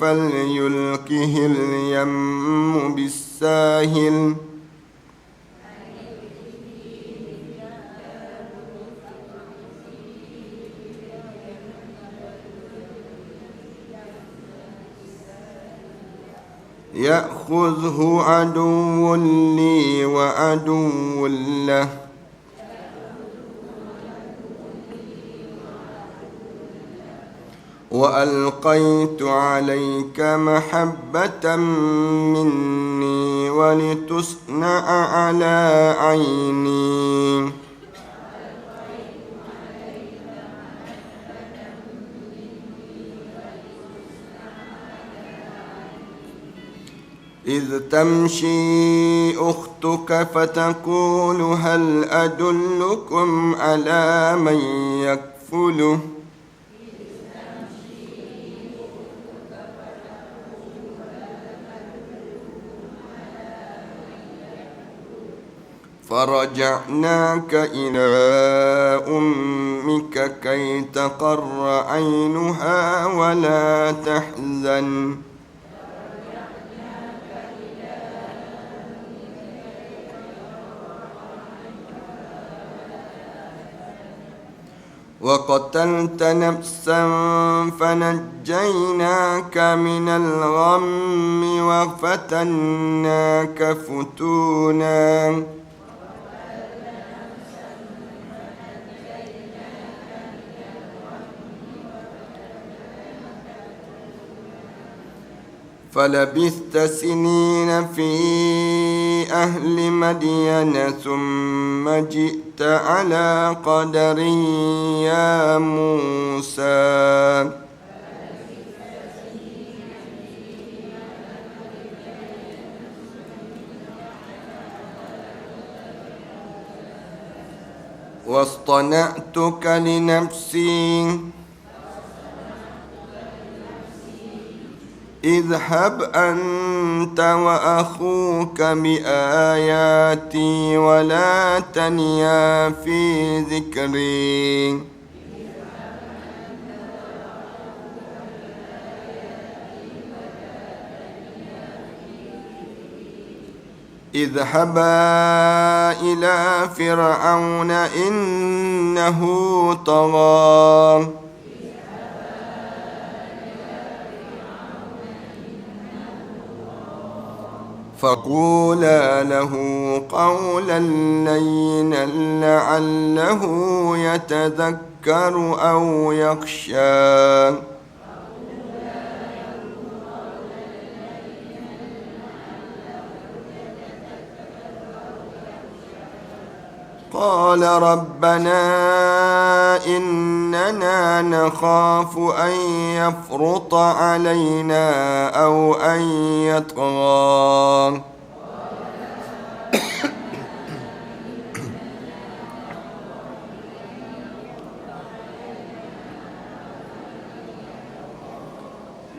فليلقه اليم بالساهل يأخذه عدو لي وعدو له وألقيت عليك محبة مني ولتصنع على عيني إذ تمشي أختك فتقول هل أدلكم على من يكفله فرجعناك إلى أمك كي تقر عينها ولا تحزن وقتلت نفسا فنجيناك من الغم وفتناك فتونا فلبثت سنين في أهل مدين ثم جئت على قدر يا موسى واصطنعتك لنفسي اذهب أنت وأخوك بآياتي ولا تنيا في ذكري اذهبا إلى فرعون إنه طغى فقولا له قولا لينا لعله يتذكر أو يخشى قال ربنا إننا نخاف أن يفرط علينا أو أن يطغى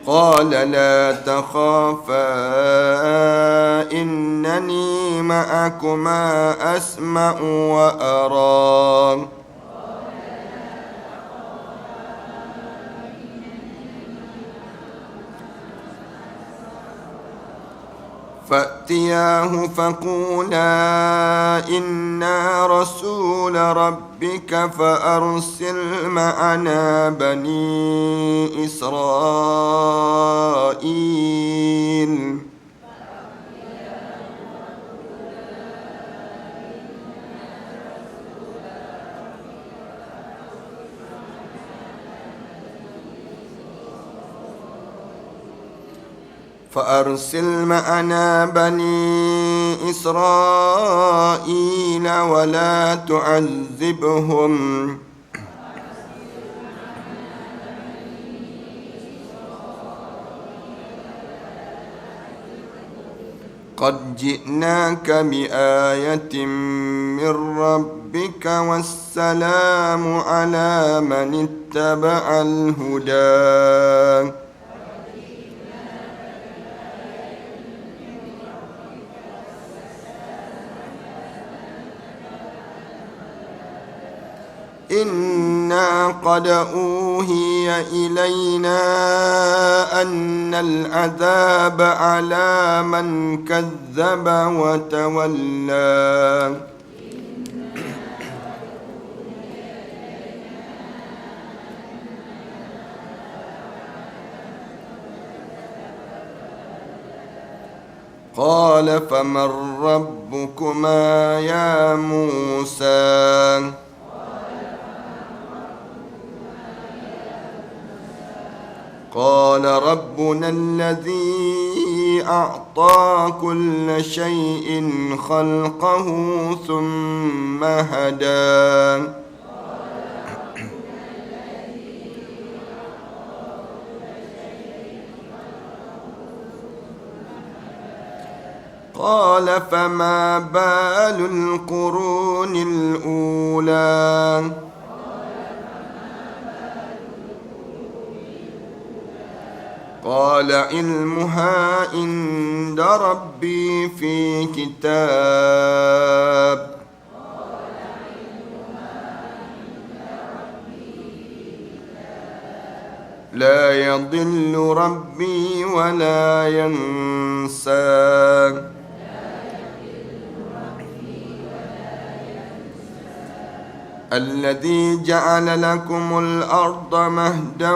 قال لا تخافا إنني معكما أسمع وأرى فأتياه فقولا إنا رسول ربك فأرسل معنا بني إسرائيل ولا تعذبهم قد جئناك بآية من ربك والسلام على من اتبع الهدى إنا قد أوحي إلينا أن العذاب على من كذب وتولى قال فمن ربكما يا موسى قال ربنا الذي أعطى كل شيء خلقه ثم هدى قال فما بال القرون الأولى قال علمها عند ربي في كتاب لا يضل ربي ولا ينسى الذي جعل لكم الأرض مهدا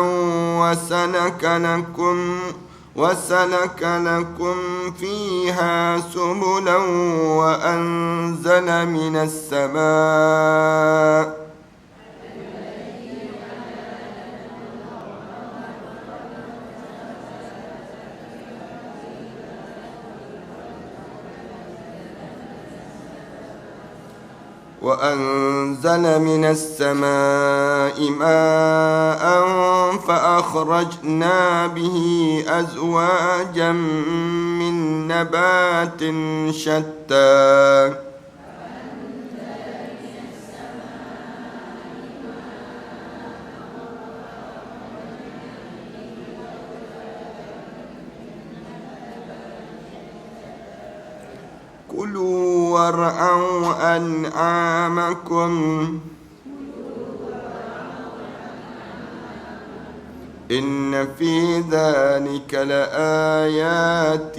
وسلك لكم فيها سبلا وأنزل من السماء ماء فأخرجنا به أزواجا من نبات شتى كلوا وارعوا أنعامكم إن في ذلك لآيات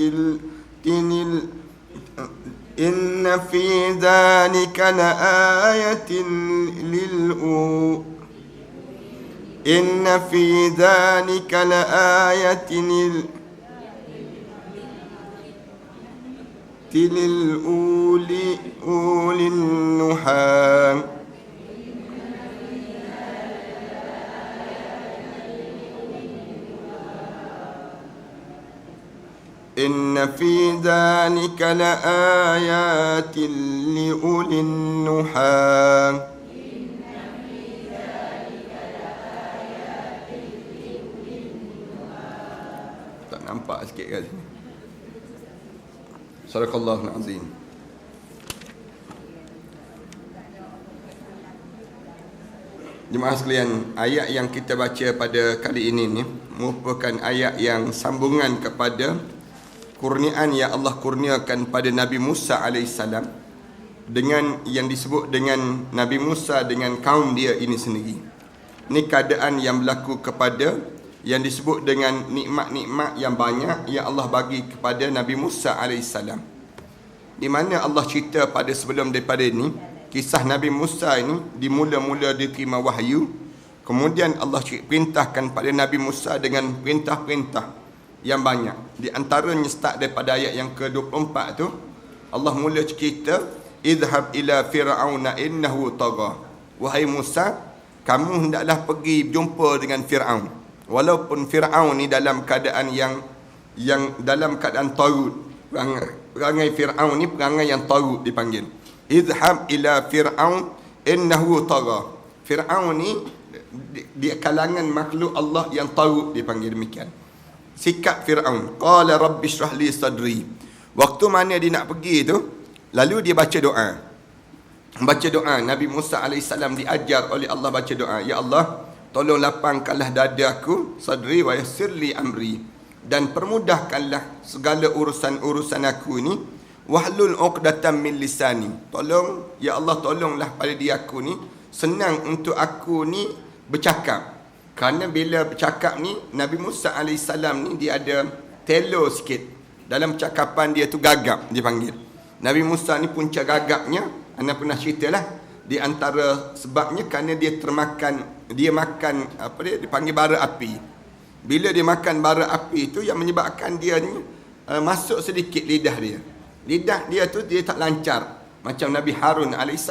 أولي النهى إن في ذلك لآيات لأولي النهى. Tak nampak sikit kat sini. Sadaqallahul azim. Jemaah sekalian, ayat yang kita baca pada kali ini ni merupakan ayat yang sambungan kepada kurniaan yang Allah kurniakan pada Nabi Musa AS dengan yang disebut dengan Nabi Musa dengan kaum dia ini sendiri. Ini keadaan yang berlaku kepada yang disebut dengan nikmat-nikmat yang banyak yang Allah bagi kepada Nabi Musa AS. Di mana Allah cerita pada sebelum daripada ini, kisah Nabi Musa ini dimula-mula diterima wahyu. Kemudian Allah perintahkan pada Nabi Musa dengan perintah-perintah yang banyak. Di antaranya start daripada ayat yang ke-24 tu, Allah mula cerita, idhab ila fir'auna innahu tagha. Wahai Musa, kamu hendaklah pergi jumpa dengan Fir'aun. Walaupun Fir'aun ni dalam keadaan yang dalam keadaan tarut. Perangai Fir'aun ni perangai yang tarut dipanggil. Idhab ila Fir'aun innahu tagha. Fir'aun ni di kalangan makhluk Allah yang tarut dipanggil demikian. Sikap Fir'aun, qala rabbi shrah li sadri. Waktu mana dia nak pergi tu, lalu dia baca doa. Baca doa, Nabi Musa AS diajar oleh Allah baca doa, ya Allah, tolong lapangkanlah dadaku, sadri wa yassir li amri, dan permudahkanlah segala urusan-urusan aku ni, wahlul 'uqdatam min lisani. Tolong ya Allah, tolonglah pada dia aku ni senang untuk aku ni bercakap. Kerana bila bercakap ni, Nabi Musa AS ni dia ada telo sikit. Dalam percakapan dia tu gagap dipanggil. Nabi Musa ni punca gagapnya, anda pernah ceritalah, di antara sebabnya kerana dia makan apa dia dipanggil bara api. Bila dia makan bara api tu yang menyebabkan dia ni masuk sedikit lidah dia. Lidah dia tu dia tak lancar macam Nabi Harun AS.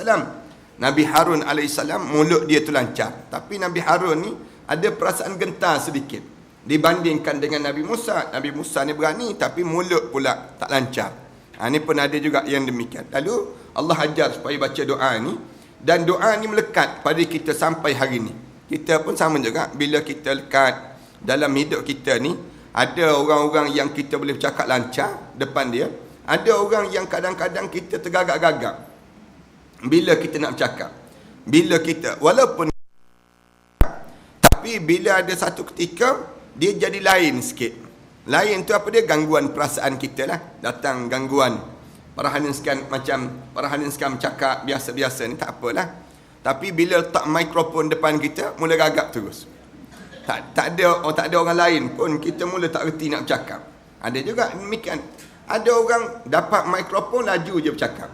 Nabi Harun AS mulut dia tu lancar, tapi Nabi Harun ni ada perasaan gentar sedikit dibandingkan dengan Nabi Musa. Nabi Musa ni berani tapi mulut pula tak lancar. Ini pun ada juga yang demikian. Lalu Allah ajar supaya baca doa ni, dan doa ni melekat pada kita sampai hari ni. Kita pun sama juga, bila kita lekat dalam hidup kita ni, ada orang-orang yang kita boleh bercakap lancar depan dia, ada orang yang kadang-kadang kita tergagap-gagap bila kita nak bercakap. Bila kita, walaupun tapi bila ada satu ketika dia jadi lain sikit. Lain tu apa dia? Gangguan perasaan kita lah. Datang gangguan. Parahanan sekian bercakap biasa-biasa ni tak apalah. Tapi bila letak mikrofon depan kita, mula gagap terus. Tak ada orang lain pun, kita mula tak reti nak bercakap. Ada juga demikian. Ada orang dapat mikrofon, laju je bercakap.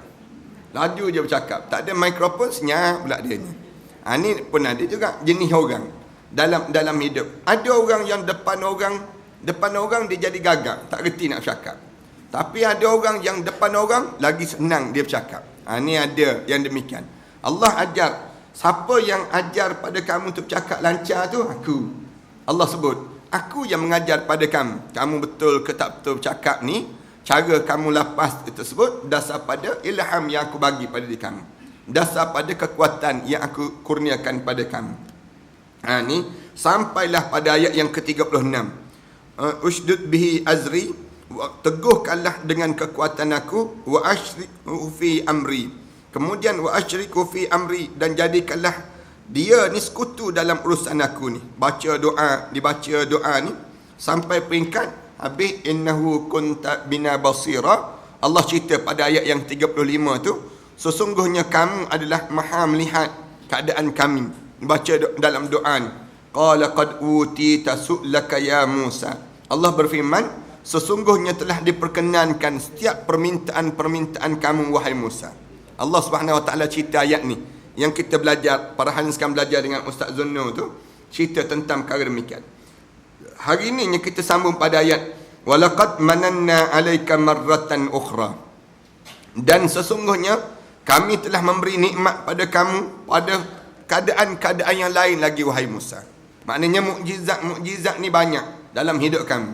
Tak ada mikrofon, senyap pula dia ni. Ni pun ada juga jenis orang dalam hidup. Ada orang yang depan orang dia jadi gagap, tak reti nak bercakap. Tapi ada orang yang depan orang lagi senang dia bercakap. Ni ada yang demikian. Allah ajar. Siapa yang ajar pada kamu untuk bercakap lancar tu? Aku. Allah sebut, aku yang mengajar pada kamu. Kamu betul ke tak betul bercakap ni, cara kamu lapas tersebut dasar pada ilham yang aku bagi pada diri kamu. Dasar pada kekuatan yang aku kurniakan pada kamu. Ni sampailah pada ayat yang ke-36. Ushdud bihi azri, teguhkanlah dengan kekuatan aku, wa asyriku fi amri. Kemudian wa asyriku fi amri, dan jadikanlah dia ni sekutu dalam urusan aku ni. Dibaca doa ni sampai peringkat habis innahu kunta bina basira. Allah cerita pada ayat yang 35 tu, sesungguhnya kamu adalah maha melihat keadaan kami. Baca dalam doa ni, qala qad utita su'laka ya Musa. Allah berfirman, sesungguhnya telah diperkenankan setiap permintaan kamu wahai Musa. Allah Subhanahu Wa Taala cerita ayat ni yang kita belajar, para hal sekarang belajar dengan Ustaz Zunnu tu, cerita tentang perkara demikian. Hari ini kita sambung pada ayat walaqad mananna 'alaika marratan ukhra. Dan sesungguhnya kami telah memberi nikmat pada kamu pada keadaan-keadaan yang lain lagi wahai Musa. Maknanya mukjizat ni banyak dalam hidup kamu.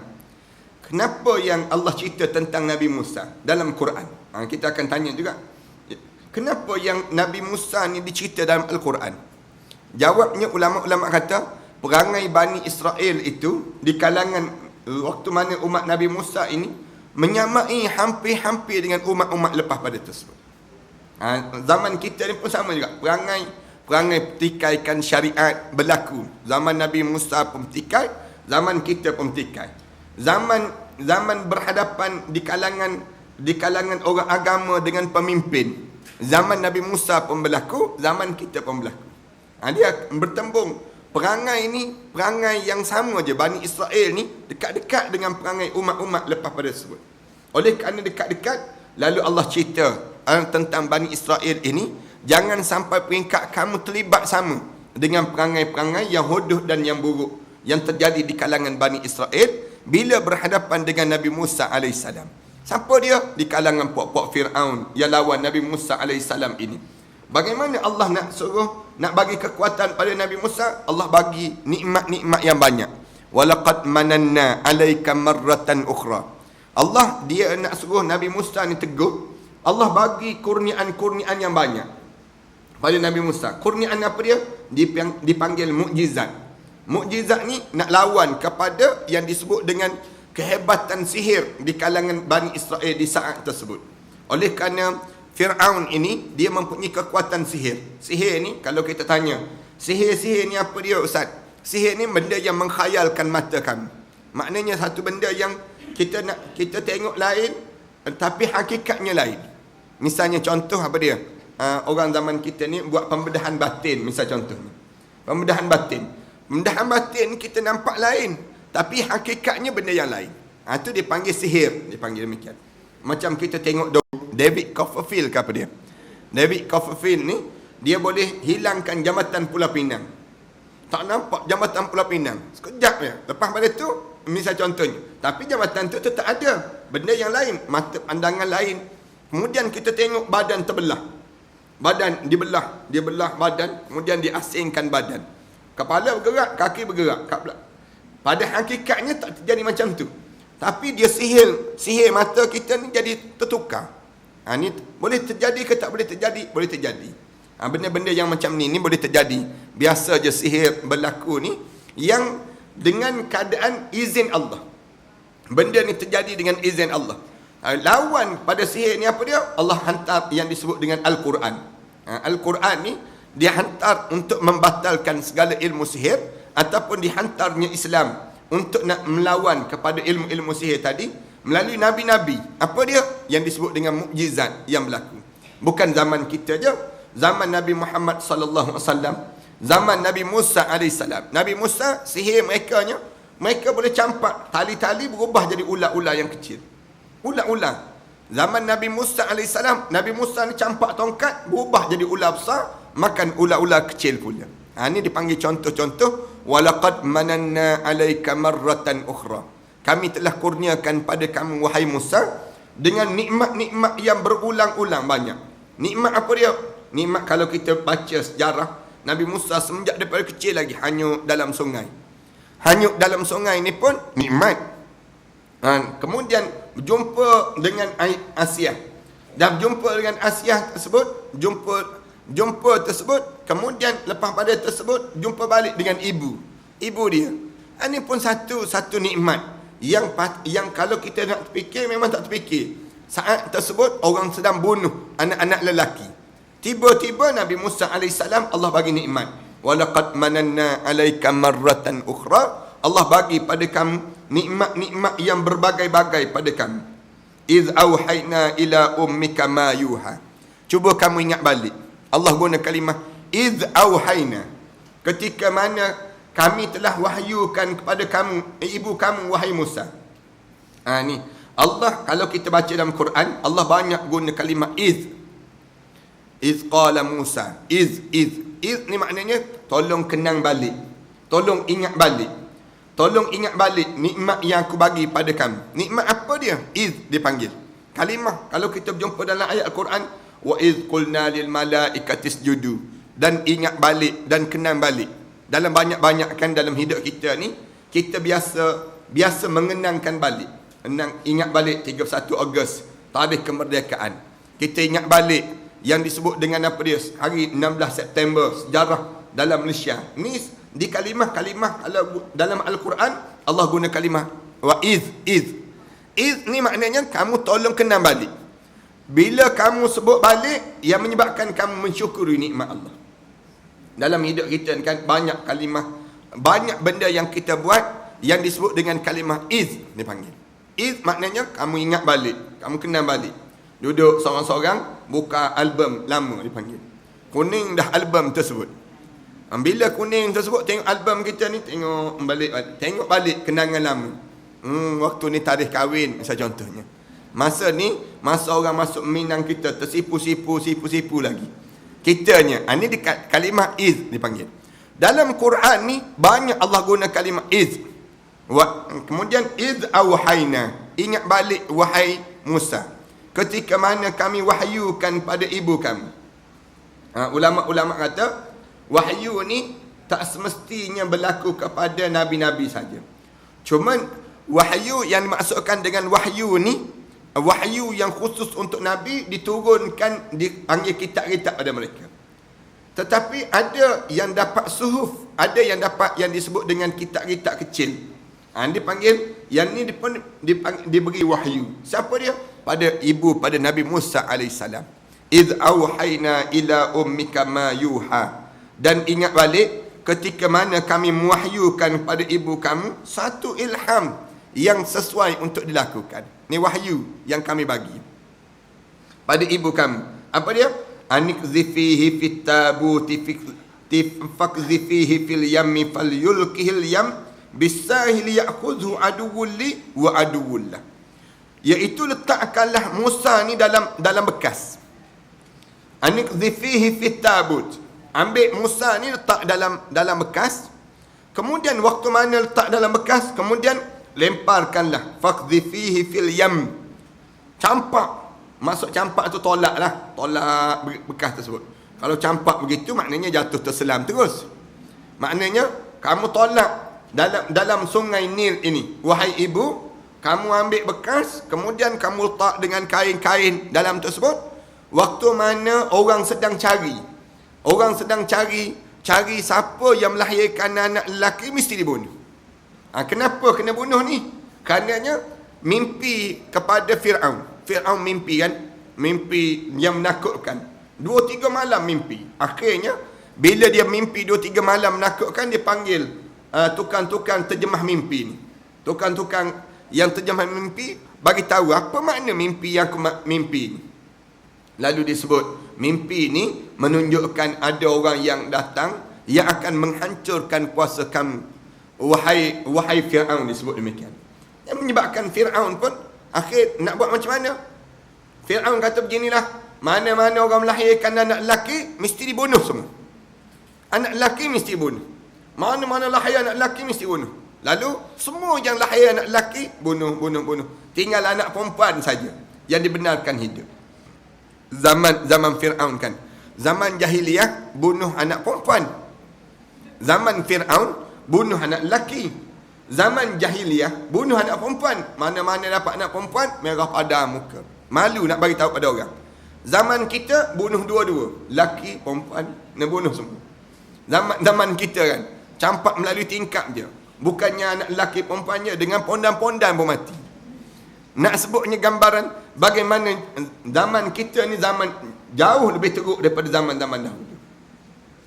Kenapa yang Allah cerita tentang Nabi Musa dalam Quran? Kita akan tanya juga, kenapa yang Nabi Musa ni dicerita dalam Al-Quran? Jawabnya ulama-ulama kata, perangai Bani Israel itu di kalangan waktu mana umat Nabi Musa ini menyamai hampir-hampir dengan umat-umat lepas pada tersebut. Zaman kita ni pun sama juga. Perangai pertikaikan syariat berlaku. Zaman Nabi Musa pun pertikai, zaman kita pun pertikai. Zaman berhadapan di kalangan orang agama dengan pemimpin. Zaman Nabi Musa pun berlaku, zaman kita pun berlaku. Dia bertembung. Perangai ni, perangai yang sama je. Bani Israel ni dekat-dekat dengan perangai umat-umat lepas pada tersebut. Oleh kerana dekat-dekat, lalu Allah cerita tentang Bani Israel ini, jangan sampai peringkat kamu terlibat sama dengan perangai-perangai yang hodoh dan yang buruk yang terjadi di kalangan Bani Israel bila berhadapan dengan Nabi Musa AS. Siapa dia? Di kalangan puak-puak Fir'aun yang lawan Nabi Musa AS ini. Bagaimana Allah nak bagi kekuatan pada Nabi Musa? Allah bagi nikmat-nikmat yang banyak. Walaqad mananna 'alaika marratan ukhra. Allah dia nak suruh Nabi Musa ni teguh. Allah bagi kurniaan-kurniaan yang banyak pada Nabi Musa. Kurniaan apa dia? Dipanggil mukjizat. Mukjizat ni nak lawan kepada yang disebut dengan kehebatan sihir di kalangan Bani Israel di saat tersebut. Oleh kerana Fir'aun ini, dia mempunyai kekuatan sihir. Sihir ni, kalau kita tanya, sihir ni apa dia Ustaz? Sihir ni benda yang mengkhayalkan mata kami. Maknanya satu benda yang kita tengok lain, tapi hakikatnya lain. Misalnya contoh apa dia? Orang zaman kita ni buat pembedahan batin, misal contohnya. Pembedahan batin. Mendahan batin kita nampak lain, tapi hakikatnya benda yang lain. Itu dipanggil sihir, dipanggil demikian. Macam kita tengok David Copperfield ke apa dia. David Copperfield ni, dia boleh hilangkan jambatan Pulau Pinang. Tak nampak jambatan Pulau Pinang. Sekejap je. Lepas pada tu, misal contohnya. Tapi jambatan tu tak ada. Benda yang lain, mata pandangan lain. Kemudian kita tengok badan terbelah. Badan dibelah, dia belah badan, kemudian diasingkan badan. Kepala bergerak, kaki bergerak. Pada hakikatnya tak terjadi macam tu. Tapi dia sihir mata kita ni jadi tertukar. Ni boleh terjadi ke tak boleh terjadi? Boleh terjadi. Benda-benda yang macam ni boleh terjadi. Biasa je sihir berlaku ni yang dengan keadaan izin Allah. Benda ni terjadi dengan izin Allah. Lawan pada sihir ni apa dia? Allah hantar yang disebut dengan Al-Quran. Al-Quran ni dia hantar untuk membatalkan segala ilmu sihir, ataupun dihantarnya Islam untuk nak melawan kepada ilmu-ilmu sihir tadi melalui nabi-nabi. Apa dia? Yang disebut dengan mukjizat yang berlaku. Bukan zaman kita je. Zaman Nabi Muhammad sallallahu alaihi wasallam, zaman Nabi Musa alaihissalam. Nabi Musa, sihir mereka boleh campak tali-tali berubah jadi ular-ular yang kecil. Ular-ular. Zaman Nabi Musa alaihissalam, Nabi Musa ni campak tongkat berubah jadi ular besar, makan ular-ular kecil pula. Ini dipanggil contoh-contoh. Walaqad mananna 'alaika marratan ukhra. Kami telah kurniakan pada kamu wahai Musa dengan nikmat-nikmat yang berulang-ulang banyak. Nikmat apa dia? Nikmat kalau kita baca sejarah, Nabi Musa semenjak daripada kecil lagi hanyut dalam sungai. Hanyut dalam sungai ni pun nikmat. Kemudian jumpa dengan Asiah. Dan jumpa dengan Asiah tersebut, jumpa tersebut, kemudian lepas pada tersebut jumpa balik dengan ibu dia. Ini pun satu nikmat yang kalau kita nak terfikir memang tak terfikir. Saat tersebut orang sedang bunuh anak-anak lelaki. Tiba-tiba Nabi Musa alaihissalam Allah bagi nikmat. Walaqad mananna 'alaika marratan ukhra. Allah bagi pada kamu nikmat-nikmat yang berbagai-bagai pada kamu. Iz auhayna ila ummika ma yuha. Cuba kamu ingat balik. Allah guna kalimah iz auhayna. Ketika mana kami telah wahyukan kepada kamu, ibu kamu wahai Musa. Ni Allah kalau kita baca dalam Quran, Allah banyak guna kalimah iz. Iz qala Musa. Iz ni maknanya tolong kenang balik. Tolong ingat balik. Tolong ingat balik nikmat yang aku bagi pada kamu. Nikmat apa dia? Iz dipanggil. Kalimah kalau kita berjumpa dalam ayat Al-Quran, wa iz qulna lil malaikati isjudu. Dan ingat balik dan kenang balik. Dalam banyak-banyakkan dalam hidup kita ni, kita biasa mengenangkan balik. Ingat balik 31 Ogos, tarikh kemerdekaan. Kita ingat balik yang disebut dengan apa dia? Hari 16 September, sejarah dalam Malaysia. Ni di kalimah-kalimah dalam Al-Quran, Allah guna kalimah wa iz. Iz ni maknanya kamu tolong kenang balik. Bila kamu sebut balik, yang menyebabkan kamu mensyukuri nikmat Allah. Dalam hidup kita kan banyak kalimah, banyak benda yang kita buat yang disebut dengan kalimah iz dipanggil. Iz maknanya kamu ingat balik, kamu kenang balik. Duduk seorang-seorang, buka album lama dipanggil. Kuning dah album tersebut. Bila kuning tersebut, tengok album kita ni, tengok balik kenangan lama. Waktu ni tarikh kahwin, misalnya contohnya. Masa ni, masa orang masuk Minang kita tersipu-sipu lagi. Kitanya, ini di kalimah iz dipanggil. Dalam Quran ni, banyak Allah guna kalimah iz. Kemudian, iz awhayna. Ingat balik, wahai Musa. Ketika mana kami wahyukan pada ibu kamu. Ulama-ulama kata, wahyu ni tak semestinya berlaku kepada nabi-nabi saja. Cuma wahyu yang dimaksudkan dengan wahyu ni, wahyu yang khusus untuk nabi diturunkan, dipanggil kitab-kitab pada mereka. Tetapi ada yang dapat suhuf, ada yang dapat yang disebut dengan kitab-kitab kecil. Dipanggil, yang ni diberi wahyu. Siapa dia? Pada Nabi Musa alaihissalam. Iz auhayna ila ummika ma yuha. Dan ingat balik ketika mana kami mewahyukan pada ibu kamu satu ilham yang sesuai untuk dilakukan. Ni wahyu yang kami bagi pada ibu kamu. Apa dia? Anikzifihi fit tabuti faqdhifihi fil yammi falyulqihil yam bisahil ya'khudhu aduwwun li wa aduwwun lah. Iaitu letakkanlah Musa ni dalam bekas. Anikdhifihi fit tabut. Ambil Musa ni letak dalam bekas. Kemudian waktu mana letak dalam bekas, kemudian lemparkanlah. Faqdhifihi fil yam. Campak. Maksud campak tu tolak bekas tersebut. Kalau campak begitu maknanya jatuh terselam terus. Maknanya kamu tolak dalam sungai Nil ini. Wahai ibu, kamu ambil bekas, kemudian kamu letak dengan kain-kain dalam tersebut. Waktu mana orang sedang cari siapa yang melahirkan anak lelaki, mesti dibunuh. Kenapa kena bunuh ni? Karenanya mimpi kepada Fir'aun. Fir'aun mimpi kan? Mimpi yang menakutkan. 2-3 malam mimpi. Akhirnya bila dia mimpi 2-3 malam menakutkan, dia panggil tukang-tukang terjemah mimpi ni. Tukang-tukang yang terjemah mimpi bagi tahu apa makna mimpi yang aku mimpi ni. Lalu disebut mimpi ni menunjukkan ada orang yang datang yang akan menghancurkan kuasa kamu, wahai Fir'aun, disebut demikian. Yang menyebabkan Fir'aun pun akhir nak buat macam mana? Fir'aun kata beginilah, mana-mana orang melahirkan anak lelaki mesti dibunuh semua. Anak lelaki mesti dibunuh. Mana-mana lahir anak lelaki mesti dibunuh. Lalu semua yang lahir anak lelaki bunuh. Tinggal anak perempuan saja yang dibenarkan hidup. Zaman Fir'aun kan. Zaman jahiliyah bunuh anak perempuan. Zaman Fir'aun bunuh anak lelaki. Zaman jahiliyah bunuh anak perempuan. Mana-mana dapat anak perempuan, merah pada muka. Malu nak bagi tahu pada orang. Zaman kita bunuh dua-dua, laki perempuan, nak bunuh semua. Zaman kita kan campak melalui tingkap dia. Bukannya anak lelaki perempuannya, dengan pondan-pondan pun mati. Nak sebutnya gambaran bagaimana zaman kita ni zaman jauh lebih teruk daripada zaman-zaman dahulu.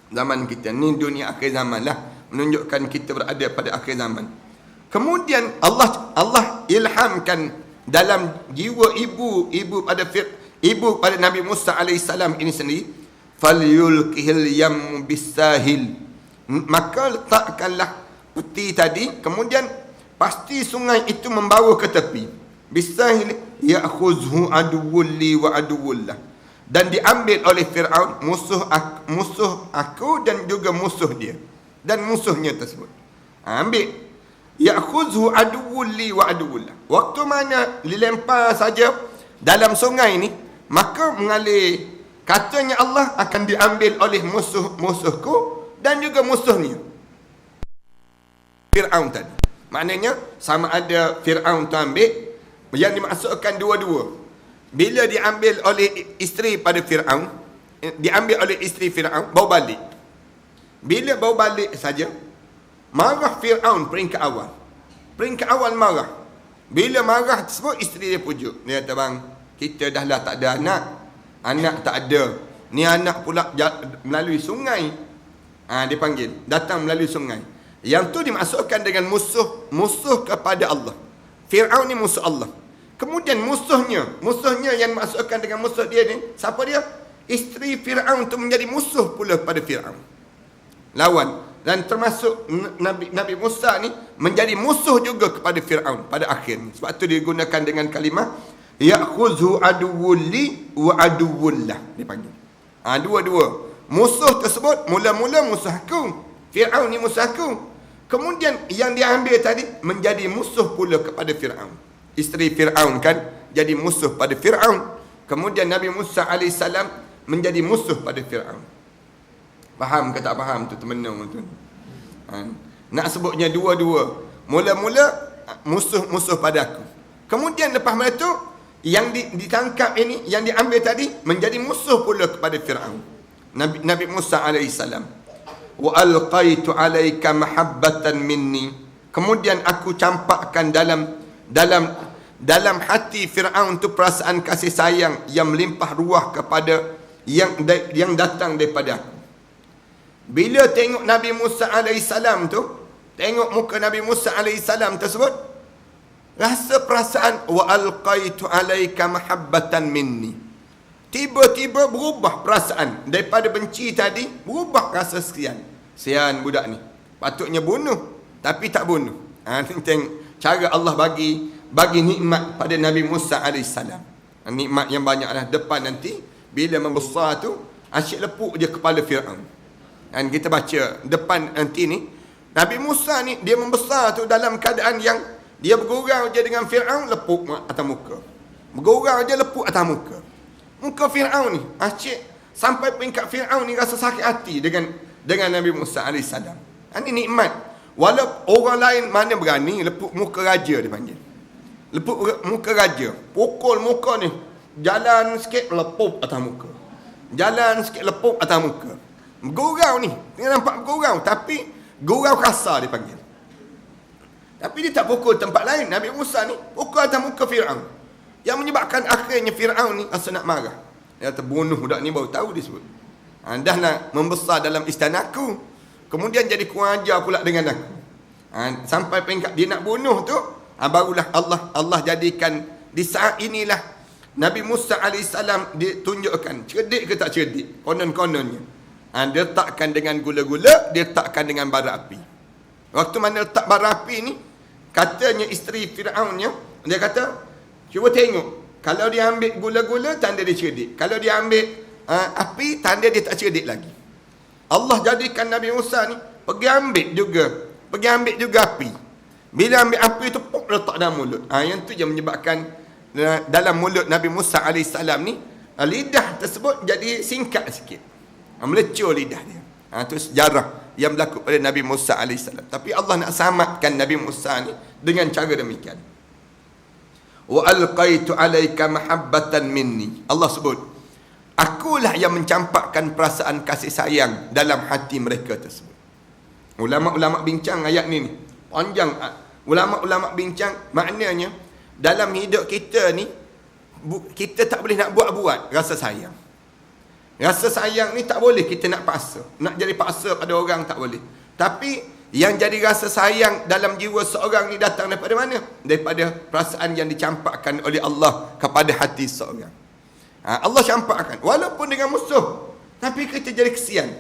Zaman kita ni dunia akhir zaman lah, menunjukkan kita berada pada akhir zaman. Kemudian Allah ilhamkan dalam jiwa ibu pada Nabi Musa AS ini sendiri, falyulqihil yam bisahil, maka letakkanlah peti tadi, kemudian pasti sungai itu membawa ke tepi. Bisahil ya'khuzhu aduwwun li wa aduwwun lah, dan diambil oleh Fir'aun musuh aku dan juga musuh dia dan musuhnya tersebut. Ambil ya'khuzhu aduwwun li wa aduwwun lah. Waktu mana dilempar saja dalam sungai ni, maka mengalir, katanya Allah akan diambil oleh musuhku dan juga musuhnya, Fir'aun tadi. Maknanya sama ada Fir'aun tu ambil, yang dimaksudkan dua-dua. Bila diambil oleh isteri pada Fir'aun, diambil oleh isteri Fir'aun, bawa balik. Bila bawa balik saja, marah Fir'aun peringkat awal. Peringkat awal marah. Bila marah tersebut, isteri dia pujuk. Dia kata, bang, kita dah lah tak ada anak. Anak tak ada. Ni anak pula melalui sungai. Dia panggil. Datang melalui sungai. Yang tu dimaksudkan dengan musuh kepada Allah. Fir'aun ni musuh Allah. Kemudian musuhnya yang dimaksudkan dengan musuh dia ni, siapa dia? Isteri Fir'aun tu menjadi musuh pula pada Fir'aun. Lawan. Dan termasuk Nabi Musa ni menjadi musuh juga kepada Fir'aun pada akhirnya. Sebab tu dia gunakan dengan kalimah ya'khuzhu aduwwun li wa aduwwun lah, dia panggil. Dua-dua. Musuh tersebut mula-mula musuh aku. Fir'aun ni musuh aku. Kemudian yang diambil tadi menjadi musuh pula kepada Fir'aun. Isteri Fir'aun kan jadi musuh pada Fir'aun. Kemudian Nabi Musa AS menjadi musuh pada Fir'aun. Faham ke tak faham tu temenung tu? Nak sebutnya dua-dua. Mula-mula musuh pada aku. Kemudian lepas tu yang ditangkap ini, yang diambil tadi menjadi musuh pula kepada Fir'aun. Nabi Musa AS. Wa alqaitu alaika mahabbatan minni. Kemudian aku campakkan dalam hati Fir'aun tu perasaan kasih sayang yang melimpah ruah kepada yang datang daripada aku. Bila tengok Nabi Musa AS tu, tengok muka Nabi Musa AS tersebut, rasa perasaan wa alqaitu alaika mahabbatan minni. tiba-tiba berubah perasaan. Daripada benci tadi, berubah rasa sekian. Sian budak ni. Patutnya bunuh, tapi tak bunuh. Tengok cara Allah bagi nikmat pada Nabi Musa AS. Nikmat yang banyak lah. Depan nanti, bila membesar tu, asyik lepuk je kepala Fir'aun. Dan kita baca depan nanti ni, Nabi Musa ni, dia membesar tu dalam keadaan yang dia bergurau je dengan Fir'aun, lepuk atas muka. Bergurau je, lepuk atas muka. Muka Fir'aun ni, asyik sampai peringkat Fir'aun ni rasa sakit hati dengan Nabi Musa AS. Ini nikmat. Walaupun orang lain mana berani lepuk muka raja, dia panggil. Lepuk muka raja. Pukul muka ni. Jalan sikit, lepuk atas muka. Jalan sikit, lepuk atas muka. Bergurau ni. Tengah nampak bergurau. Tapi, gurau kasar dia panggil. Tapi dia tak pukul tempat lain. Nabi Musa ni, pukul atas muka Fir'aun. Yang menyebabkan akhirnya Fir'aun ni rasa nak marah. Dia kata, bunuh budak ni baru tahu dia sebut. Dah nak membesar dalam istana aku. Kemudian jadi kurang ajar pula dengan aku. Sampai peringkat dia nak bunuh tu, barulah Allah jadikan di saat inilah Nabi Musa AS ditunjukkan cerdik ke tak cerdik. Konon-kononnya. Dia letakkan dengan gula-gula, dia letakkan dengan bara api. Waktu mana letak bara api ni, katanya isteri Fir'aunnya, dia kata, cuba tengok. Kalau dia ambil gula-gula, tanda dia cerdik. Kalau dia ambil api, tanda dia tak cerdik lagi. Allah jadikan Nabi Musa ni pergi ambil juga api. Bila ambil api tu, letak dalam mulut. Yang tu yang menyebabkan dalam mulut Nabi Musa AS ni, lidah tersebut jadi singkat sikit. Melecur lidah dia. Itu sejarah yang berlaku pada Nabi Musa AS. Tapi Allah nak selamatkan Nabi Musa ni dengan cara demikian. Wa alqaitu alaika mahabbatan minni. Allah sebut, akulah yang mencampakkan perasaan kasih sayang dalam hati mereka tersebut. Ulama-ulama bincang ayat ni. Panjang. Ulama-ulama bincang maknanya dalam hidup kita ni, kita tak boleh nak buat-buat rasa sayang. Rasa sayang ni tak boleh kita nak paksa. Nak jadi paksa pada orang tak boleh. Tapi yang jadi rasa sayang dalam jiwa seorang ni datang daripada mana? Daripada perasaan yang dicampakkan oleh Allah kepada hati seorang. Allah campakkan walaupun dengan musuh, tapi kita jadi kesian.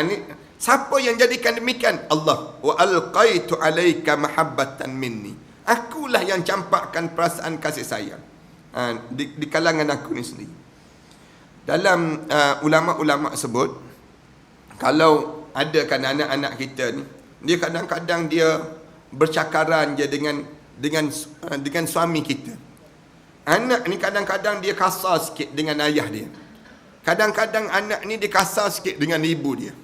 Ni siapa yang jadikan demikian? Allah. Wa alqaitu alaika mahabbatan minni. Akulah yang campakkan perasaan kasih sayang di kalangan aku ni sendiri. Dalam ulama-ulama sebut, kalau ada kan anak-anak kita ni, dia kadang-kadang dia bercakaran je dengan suami kita. Anak ni kadang-kadang dia kasar sikit dengan ayah dia. Kadang-kadang anak ni dia kasar sikit dengan ibu dia.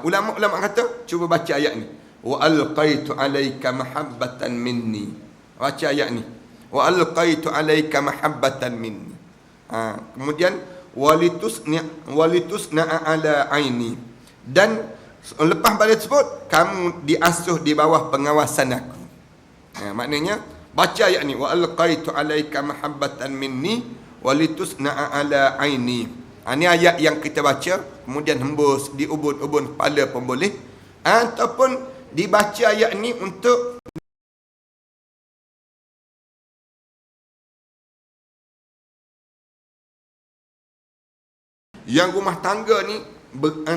Ulama-ulama kata, cuba baca ayat ni. Wa alqaitu alaika mahabbatan minni. Baca ayat ni. Wa alqaitu alaika mahabbatan minni. Kemudian walitusna ala aini. Dan lepas pada tersebut, kamu diasuh di bawah pengawasan aku. Maknanya, baca ayat ni. Wa alqaitu alaika mahabbatan minni walitusna ala aini. Ini ayat yang kita baca, kemudian hembus di ubun-ubun kepala pun boleh. Ataupun dibaca ayat ni untuk yang rumah tangga ni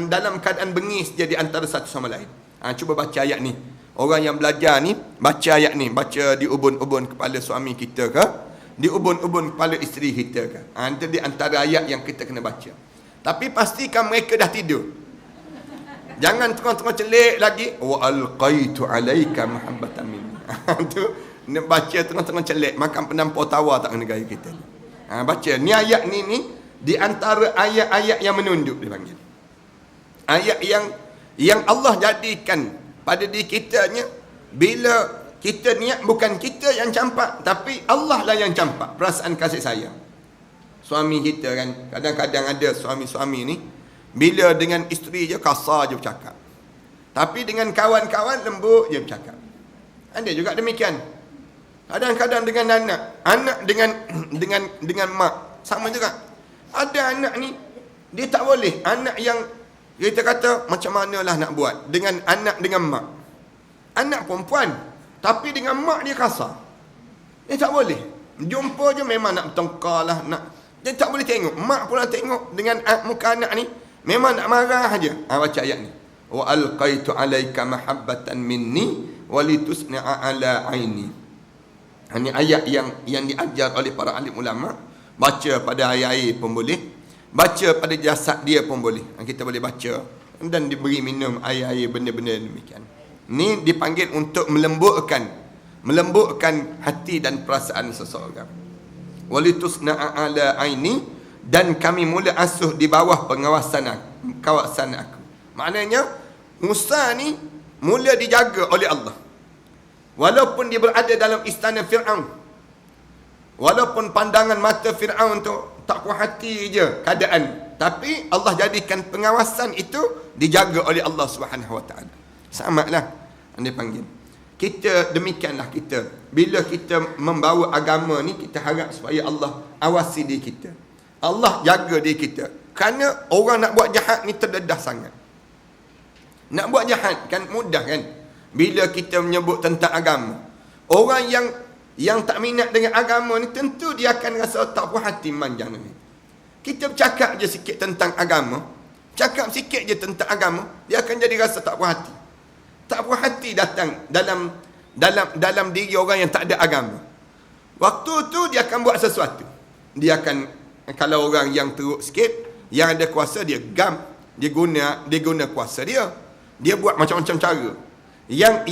dalam keadaan bengis jadi antara satu sama lain. Cuba baca ayat ni. Orang yang belajar ni, baca ayat ni. Baca di ubun-ubun kepala suami kita ke, di ubun-ubun kepala isteri kita ke. Itu di antara ayat yang kita kena baca. Tapi pastikan mereka dah tidur. Jangan tengah-tengah celik lagi. Wa alqaitu alaika mahabbatan minni. Tu nak baca tengah-tengah celik, makan penampau tawa tak kena gaya kita ni. Baca ni ayat ni di antara ayat-ayat yang menunjuk dia panggil. Ayat yang Allah jadikan pada diri kitanya, bila kita niat bukan kita yang campak, tapi Allah lah yang campak perasaan kasih sayang. Suami kita kan, kadang-kadang ada suami-suami ni, bila dengan isteri je kasar je bercakap. Tapi dengan kawan-kawan lembut je bercakap. Ada juga demikian. Kadang-kadang dengan anak dengan mak sama juga. Ada anak ni dia tak boleh. Anak yang kita kata macam manalah nak buat dengan anak dengan mak. Anak perempuan tapi dengan mak dia kasar. Dia tak boleh. Jumpa je memang nak bertengkar lah, nak Dia tak boleh tengok. Mak pula tengok dengan muka anak ni, memang nak marah aja. Baca ayat ni. Wa alqaitu alaika mahabbatan minni walitusna'a ala aini. Ini ayat yang diajar oleh para alim ulama. Baca pada air-air pun boleh, baca pada jasad dia pun boleh. Kita boleh baca dan diberi minum air-air, benda-benda demikian. Ni dipanggil untuk melembutkan hati dan perasaan seseorang. Walitusna'a ala aini, dan kami mula asuh di bawah kawasan aku. Maknanya Musa ni mula dijaga oleh Allah. Walaupun dia berada dalam istana Fir'aun, walaupun pandangan mata Fir'aun tu tak puas hati je keadaan, tapi Allah jadikan pengawasan itu dijaga oleh Allah Subhanahu Wa Taala. Samalah anda panggil. Kita demikianlah kita. Bila kita membawa agama ni, kita harap supaya Allah awasi diri kita. Allah jaga diri kita. Kerana orang nak buat jahat ni terdedah sangat. Nak buat jahat kan mudah kan? Bila kita menyebut tentang agama, orang yang tak minat dengan agama ni, tentu dia akan rasa tak puas hati manjang ni. Kita bercakap je sikit tentang agama, cakap sikit je tentang agama, dia akan jadi rasa tak puas hati. Tak puas hati datang dalam diri orang yang tak ada agama. Waktu tu dia akan buat sesuatu. Dia akan, kalau orang yang teruk sikit, yang ada kuasa, dia guna kuasa dia. Dia buat macam-macam cara yang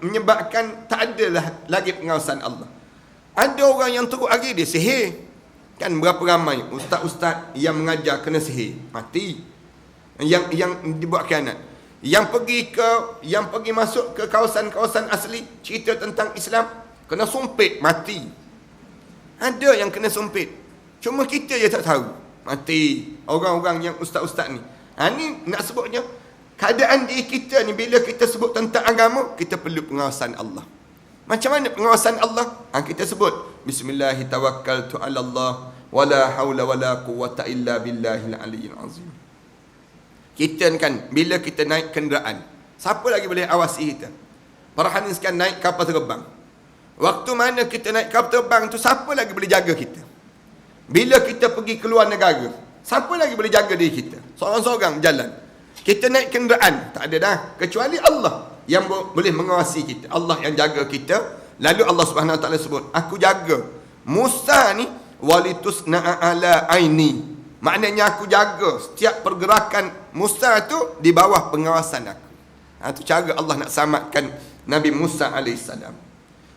menyebabkan tak adalah lagi pengawasan Allah. Ada orang yang teruk lagi, dia sihir. Kan berapa ramai ustaz-ustaz yang mengajar kena sihir, mati. Yang dibuat khianat. Yang pergi masuk ke kawasan-kawasan asli, cerita tentang Islam, kena sumpit, mati. Ada yang kena sumpit. Cuma kita je tak tahu, mati. Orang-orang yang ustaz-ustaz ni. Ni nak sebutnya, keadaan diri kita ni, bila kita sebut tentang agama, kita perlu pengawasan Allah. Macam mana pengawasan Allah? Kita sebut Bismillahirrahmanirrahim, ala Allah, wala hawla wala quwwata illa billahil aliyyil azim. Kita kan, bila kita naik kenderaan, siapa lagi boleh awasi kita? Para hadirin sekalian, naik kapal terbang. Waktu mana kita naik kapal terbang tu, siapa lagi boleh jaga kita? Bila kita pergi keluar negara, siapa lagi boleh jaga diri kita? Seorang-seorang jalan. Kita naik kenderaan, tak ada dah, kecuali Allah yang boleh mengawasi kita. Allah yang jaga kita. Lalu Allah Subhanahu Wa Taala sebut, aku jaga Musa ni walitusna'a ala aini. Maknanya aku jaga setiap pergerakan Musa tu di bawah pengawasan aku. Itu cara Allah nak selamatkan Nabi Musa AS.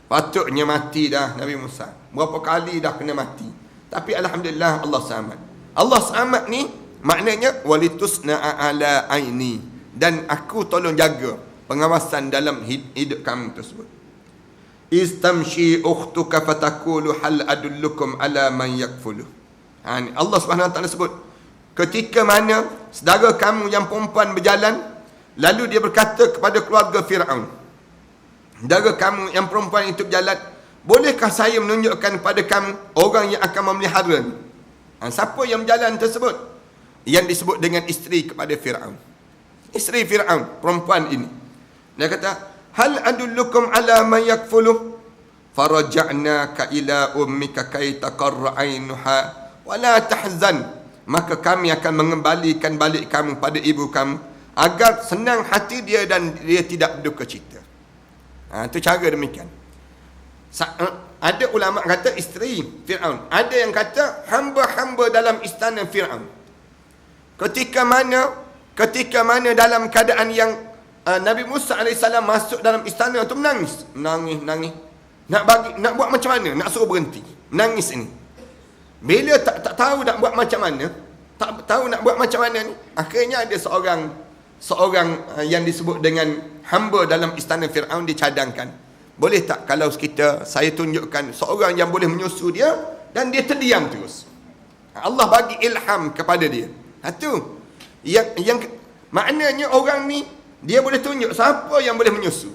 Patutnya mati dah Nabi Musa. Berapa kali dah kena mati. Tapi Alhamdulillah Allah selamat. Allah selamat ni maknanya walitusna'a ala aini, dan aku tolong jaga pengawasan dalam hidup kamu tersebut. Istamshi ukhtuka fatakulu hal adullukum ala man yakfulu. Allah Subhanahu Wa Taala sebut, ketika mana saudara kamu yang perempuan berjalan, lalu dia berkata kepada keluarga Fir'aun, saudara kamu yang perempuan itu berjalan, bolehkah saya menunjukkan kepada kamu orang yang akan memelihara ni? Siapa yang berjalan tersebut? Yang disebut dengan isteri kepada Fir'aun. Isteri Fir'aun, perempuan ini. Dia kata, hal adullukum ala man yakfuluh? Faraja'naka ila ummika kay taqarra 'ainuha wa la tahzan. Maka kami akan mengembalikan balik kamu pada ibu kamu, agar senang hati dia dan dia tidak berduka cita. Itu cara demikian. Ada ulama kata isteri Fir'aun. Ada yang kata hamba-hamba dalam istana Fir'aun. Ketika mana dalam keadaan yang Nabi Musa AS masuk dalam istana tu, menangis. Nak buat macam mana? Nak suruh berhenti. Menangis ini. Bila tak tahu nak buat macam mana, ni, akhirnya ada seorang yang disebut dengan hamba dalam istana Fir'aun, dicadangkan. Boleh tak kalau saya tunjukkan seorang yang boleh menyusu dia dan dia terdiam terus? Allah bagi ilham kepada dia. Itu yang maknanya orang ni dia boleh tunjuk siapa yang boleh menyusu.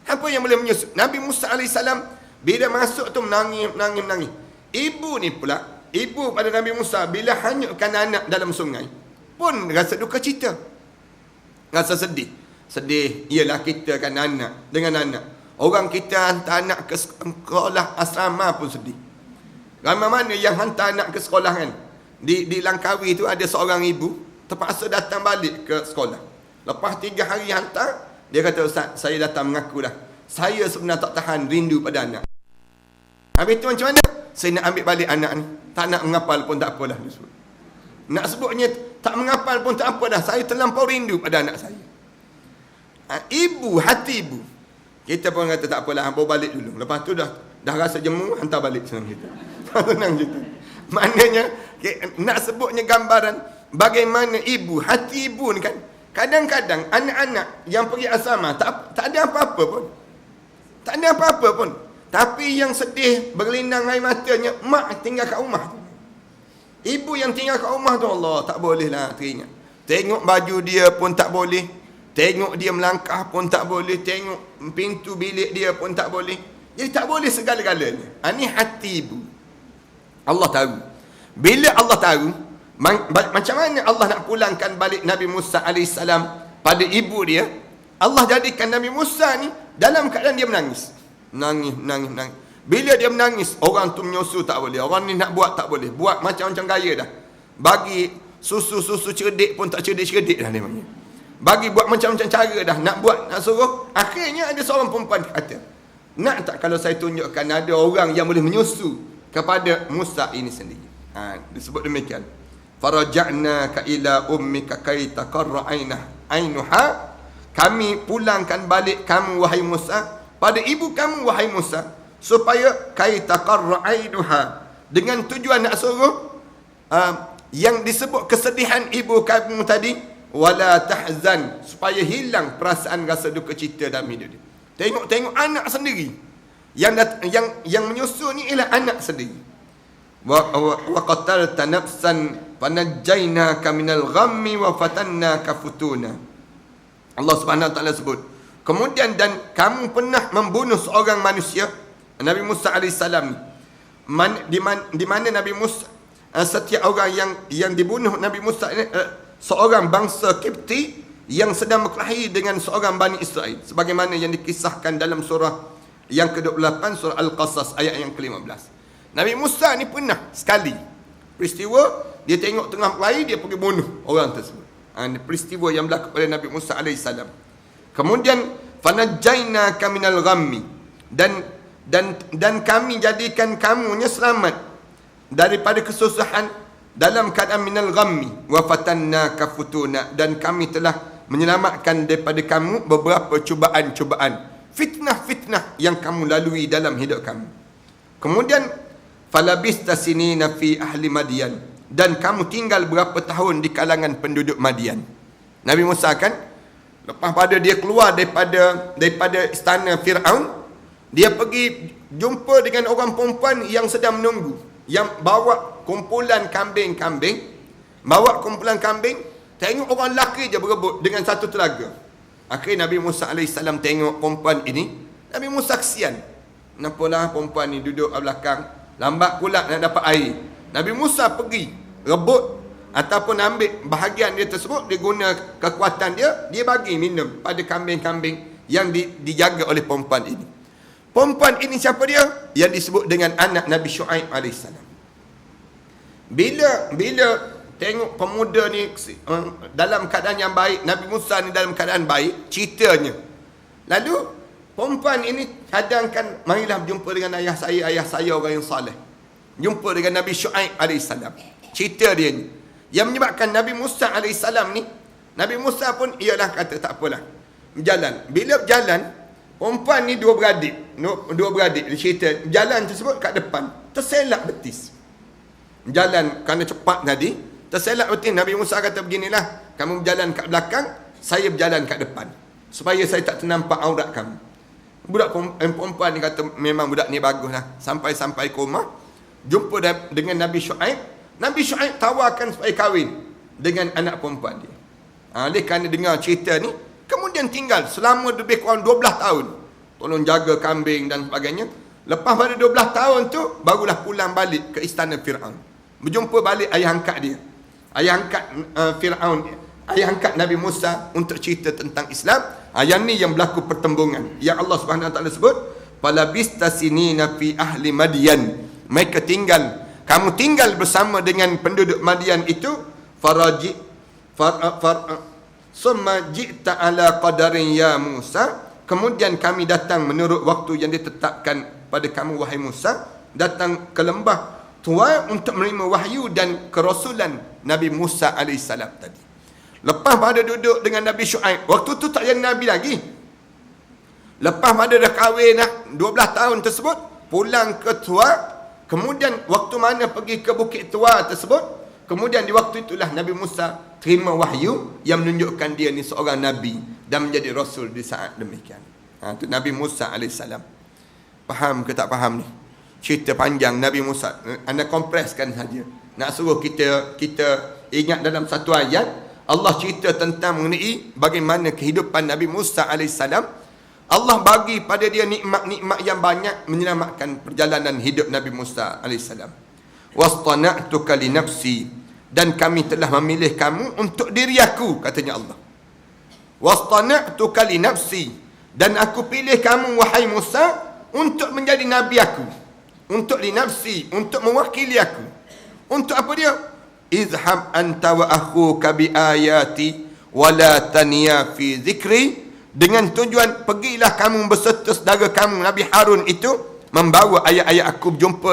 Apa yang boleh menyusu? Nabi Musa AS bila masuk tu menangis. Ibu pada Nabi Musa bila hanyutkan anak dalam sungai pun rasa duka cita. Rasa sedih. Ialah kita kan anak dengan anak. Orang kita hantar anak ke sekolah asrama pun sedih. Ramai mana yang hantar anak ke sekolah kan? Di Langkawi tu ada seorang ibu terpaksa datang balik ke sekolah. Lepas 3 hari hantar, dia kata, Ustaz, saya datang mengaku dah, saya sebenarnya tak tahan rindu pada anak. Habis tu macam mana? Saya nak ambil balik anak ni. Tak nak menghafal pun tak apalah. Dia sebut. Nak sebutnya tak menghafal pun tak apa dah. Saya terlampau rindu pada anak saya. Ibu, hati ibu. Kita pun kata tak apalah, hampa balik dulu. Lepas tu dah rasa jemu, hantar balik senang kita. Senang kita. Maknanya, nak sebutnya gambaran bagaimana ibu, hati ibu ni kan. Kadang-kadang anak-anak yang pergi asrama tak ada apa-apa pun. Tak ada apa-apa pun. Tapi yang sedih, berlinang air matanya, mak tinggal kat rumah tu. Ibu yang tinggal kat rumah tu, Allah, tak boleh lah teringat. Tengok baju dia pun tak boleh. Tengok dia melangkah pun tak boleh. Tengok pintu bilik dia pun tak boleh. Jadi tak boleh segala-galanya. Ini hati ibu. Allah tahu. Bila Allah tahu, macam mana Allah nak pulangkan balik Nabi Musa AS pada ibu dia, Allah jadikan Nabi Musa ni dalam keadaan dia menangis. Nangis. Bila dia menangis, orang tu menyusu tak boleh. Orang ni nak buat tak boleh. Buat macam-macam gaya dah. Bagi susu cerdik pun tak cerdik-cerdik dah dia panggil. Bagi buat macam-macam cara dah. Nak buat, nak suruh. Akhirnya ada seorang perempuan kata, nak tak kalau saya tunjukkan ada orang yang boleh menyusu kepada Musa ini sendiri. Disebut demikian. Faraja'naka ila ummika kay taqarra ainuha. Kami pulangkan balik kamu wahai Musa pada ibu kamu wahai Musa, supaya kay taqarra ainuha, dengan tujuan nak suruh yang disebut kesedihan ibu kamu tadi, wala tahzan, supaya hilang perasaan rasa duka cita dalam hidup dia. Tengok anak sendiri yang menyusu ni ialah anak sendiri. Wa qatalta nafsan fanajjaynaka minal ghammi wa fatannaka futuna. Allah Subhanahu wa taala sebut, kemudian dan kamu pernah membunuh seorang manusia, Nabi Musa AS ni. Di mana Nabi Musa, setiap orang yang dibunuh Nabi Musa ini seorang bangsa Kipti yang sedang berkelahi dengan seorang Bani Israel, sebagaimana yang dikisahkan dalam surah yang ke-28, surah Al-Qasas ayat yang ke-15. Nabi Musa ni pernah sekali peristiwa, dia tengok tengah berkelahi, dia pergi bunuh orang tersebut. Ini peristiwa yang berlaku pada Nabi Musa AS. Kemudian fanajjaynaka minal ghammi, dan kami jadikan kamunya selamat daripada kesusahan dalam keadaan minal ghammi wa fatannaka futuna, dan kami telah menyelamatkan daripada kamu beberapa cubaan-cubaan, fitnah-fitnah yang kamu lalui dalam hidup kamu. Kemudian falabista sinina fi ahli Madian, dan kamu tinggal berapa tahun di kalangan penduduk Madian. Nabi Musa kan, lepas pada dia keluar daripada istana Fir'aun, dia pergi jumpa dengan orang perempuan yang sedang menunggu, yang bawa kumpulan kambing-kambing. Tengok orang lelaki je berebut dengan satu telaga. Akhirnya Nabi Musa AS tengok perempuan ini. Nabi Musa kesian. Kenapalah perempuan ni duduk di belakang, lambat pula nak dapat air. Nabi Musa pergi rebut ataupun ambil bahagian dia tersebut, dia guna kekuatan dia bagi minum pada kambing-kambing yang dijaga oleh perempuan ini. Perempuan ini siapa dia? Yang disebut dengan anak Nabi Syuaib AS. Bila tengok pemuda ni dalam keadaan yang baik, Nabi Musa ni dalam keadaan baik, ceritanya. Lalu perempuan ini cadangkan, marilah berjumpa dengan ayah saya orang yang saleh. Jumpa dengan Nabi Syuaib AS. Cerita dia ni yang menyebabkan Nabi Musa AS ni, Nabi Musa pun ialah kata tak apalah, berjalan. Bila berjalan, perempuan ni dua beradik dia cerita, jalan tersebut kat depan terselak betis. Jalan kerana cepat tadi, terselak betis. Nabi Musa kata beginilah, kamu berjalan kat belakang, saya berjalan kat depan, supaya saya tak ternampak aurat kamu. Budak perempuan ni kata memang budak ni baguslah. Sampai ke rumah, jumpa dengan Nabi Syuaib. Nabi Syuaib tawarkan supaya kahwin dengan anak perempuan dia. Oleh kerana dengar cerita ni, kemudian tinggal selama lebih kurang 12 tahun. Tolong jaga kambing dan sebagainya. Lepas pada 12 tahun tu, barulah pulang balik ke istana Fir'aun. Berjumpa balik ayah angkat dia. Ayah angkat Fir'aun, ayah angkat Nabi Musa untuk cerita tentang Islam. Yang ni yang berlaku pertembungan. Yang Allah SWT sebut, falabista sinina fi ahli Madian. Mereka tinggal kamu tinggal bersama dengan penduduk Madian itu, summa ji'ta ala qadarin ya Musa, kemudian kami datang menurut waktu yang ditetapkan pada kamu wahai Musa, datang ke lembah Tuwa untuk menerima wahyu dan kerasulan Nabi Musa AS tadi. Lepas pada duduk dengan Nabi Syuaib, waktu tu tak jadi Nabi lagi. Lepas pada dah kahwin dah 12 tahun tersebut, pulang ke Tuwa, kemudian waktu mana pergi ke Bukit Tuwa tersebut, kemudian di waktu itulah Nabi Musa terima wahyu yang menunjukkan dia ni seorang Nabi dan menjadi Rasul di saat demikian. Itu Nabi Musa AS. Faham ke tak faham ni? Cerita panjang Nabi Musa. Anda kompreskan saja. Nak suruh kita ingat dalam satu ayat, Allah cerita tentang mengenai bagaimana kehidupan Nabi Musa AS. Allah bagi pada dia nikmat-nikmat yang banyak menyelamatkan perjalanan hidup Nabi Musa AS. Wastana'tuka li nafsi, dan kami telah memilih kamu untuk diri aku, katanya Allah. Wastana'tuka li nafsi, dan aku pilih kamu wahai Musa untuk menjadi nabi aku. Untuk li nafsi, untuk mewakili aku. Untuk apa dia? Izhab anta wa akhuka bi ayati wa la taniya fi zikri, dengan tujuan pergilah kamu beserta saudara kamu Nabi Harun itu membawa ayat-ayat aku berjumpa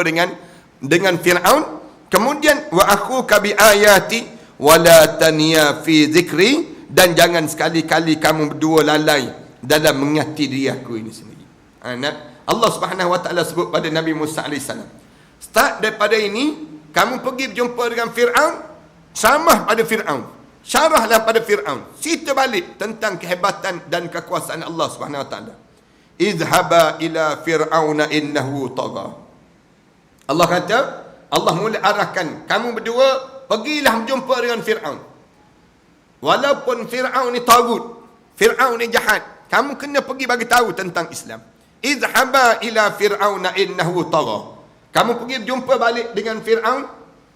dengan Firaun. Kemudian wa akhuka bi ayati wa la taniya fi zikri, dan jangan sekali-kali kamu berdua lalai dalam mengingati diri aku ini sendiri. Allah Subhanahu Wa Taala sebut pada Nabi Musa AS, start daripada ini, kamu pergi berjumpa dengan Firaun, samah pada Firaun, syarahlah pada Firaun, cerita balik tentang kehebatan dan kekuasaan Allah Subhanahu Wa Taala. Izhaba ila fir'auna innahu tagha. Allah kata, Allah mula arahkan kamu berdua, pergilah berjumpa dengan Firaun. Walaupun Firaun ni tagut, Firaun ni jahat, kamu kena pergi bagi tahu tentang Islam. Izhaba ila fir'auna innahu tagha. Kamu pergi berjumpa balik dengan Fir'aun,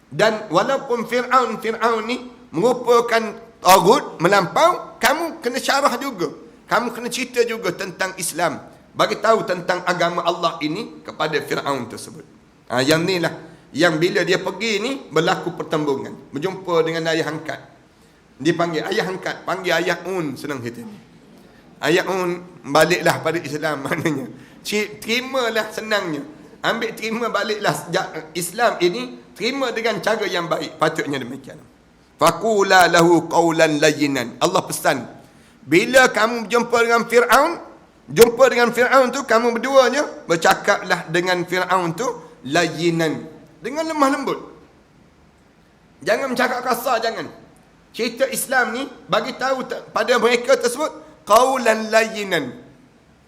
dan walaupun Fir'aun ni merupakan tagut, melampau, kamu kena syarah juga. Kamu kena cerita juga tentang Islam, bagi tahu tentang agama Allah ini kepada Fir'aun tersebut. Yang ni lah yang bila dia pergi ni berlaku pertembungan, berjumpa dengan ayah angkat. Dia panggil ayah angkat, panggil ayah senang kita ni. Ayat baliklah pada Islam, maknanya terimalah, senangnya terima baliklah Islam ini, terima dengan cara yang baik, patutnya demikian. Faqula lahu qawlan layyinan. Allah pesan, bila kamu jumpa dengan Fir'aun tu, kamu berduanya bercakaplah dengan Fir'aun tu layyinan, dengan lemah lembut. Jangan bercakap kasar, jangan. Cerita Islam ni bagi tahu pada mereka tersebut qaulan layyinan,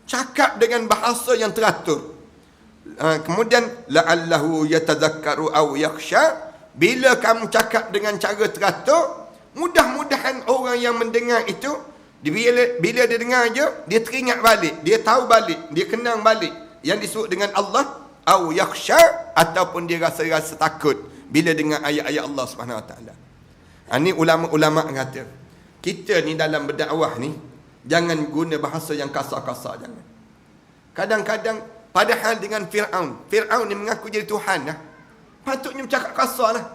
cakap dengan bahasa yang teratur. Kemudian la'allahu yatadhakkaru aw yakhsha, bila kamu cakap dengan cara teratur, mudah-mudahan orang yang mendengar itu, bila dia dengar je, dia teringat balik, dia tahu balik, dia kenang balik yang disebut dengan Allah, aw yakhsha, ataupun dia rasa takut bila dengar ayat-ayat Allah Subhanahu Wa Taala. Ini ulama-ulama kata, kita ni dalam berdakwah ni jangan guna bahasa yang kasar-kasar, jangan. Kadang-kadang padahal dengan Fir'aun ni mengaku jadi Tuhan lah, patutnya bercakap kasar lah.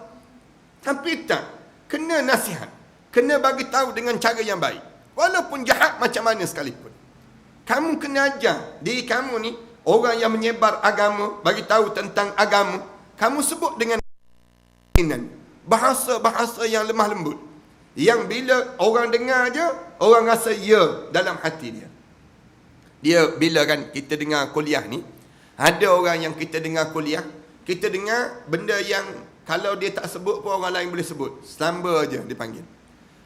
Tapi tak, kena nasihat, kena bagi tahu dengan cara yang baik. Walaupun jahat macam mana sekalipun, kamu kena ajar diri kamu ni, orang yang menyebar agama, bagi tahu tentang agama, kamu sebut dengan bahasa-bahasa yang lemah lembut, yang bila orang dengar je, orang rasa ya dalam hati dia. Bila kan kita dengar kuliah ni, ada orang yang kita dengar kuliah, kita dengar benda yang kalau dia tak sebut pun orang lain boleh sebut. Selamba je dipanggil.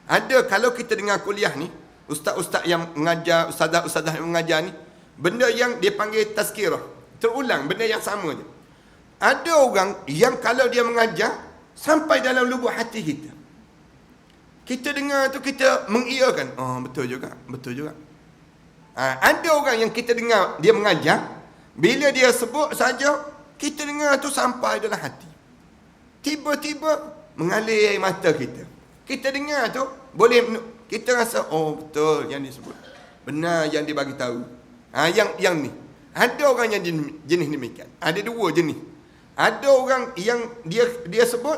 Ada kalau kita dengar kuliah ni, ustaz-ustaz yang mengajar, ustazah-ustazah yang mengajar ni, benda yang dia panggil tazkirah, terulang benda yang sama je. Ada orang yang kalau dia mengajar sampai dalam lubuk hati kita, kita dengar tu kita mengiyakan, oh betul juga, betul juga. Ada orang yang kita dengar dia mengajar, bila dia sebut saja, kita dengar tu sampai dalam hati, tiba-tiba mengalir air mata kita. Kita dengar tu boleh, kita rasa oh betul yang disebut, benar yang dia bagi tahu. Yang ni ada orang yang jenis demikian. Ada dua jenis. Ada orang yang dia sebut,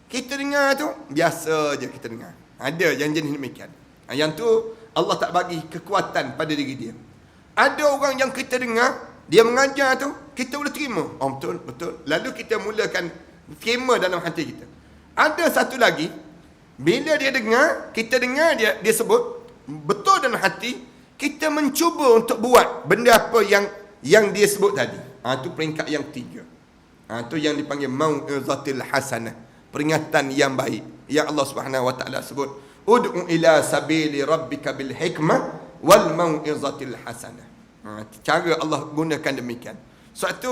kita dengar tu biasa je kita dengar. Ada yang jenis demikian. Yang tu Allah tak bagi kekuatan pada diri dia. Ada orang yang kita dengar, dia mengajar tu, kita boleh terima. Oh betul, betul. Lalu kita mulakan terima dalam hati kita. Ada satu lagi, bila dia dengar, kita dengar dia sebut, betul dalam hati, kita mencuba untuk buat benda apa yang dia sebut tadi. Itu peringkat yang 3. Itu yang dipanggil mau'izatil hasanah, peringatan yang baik. Yang Allah Subhanahu wa taala sebut, ud'u ila sabili rabbika bil hikmah wal mau'izatil hasanah. Cara Allah gunakan demikian. Sebab tu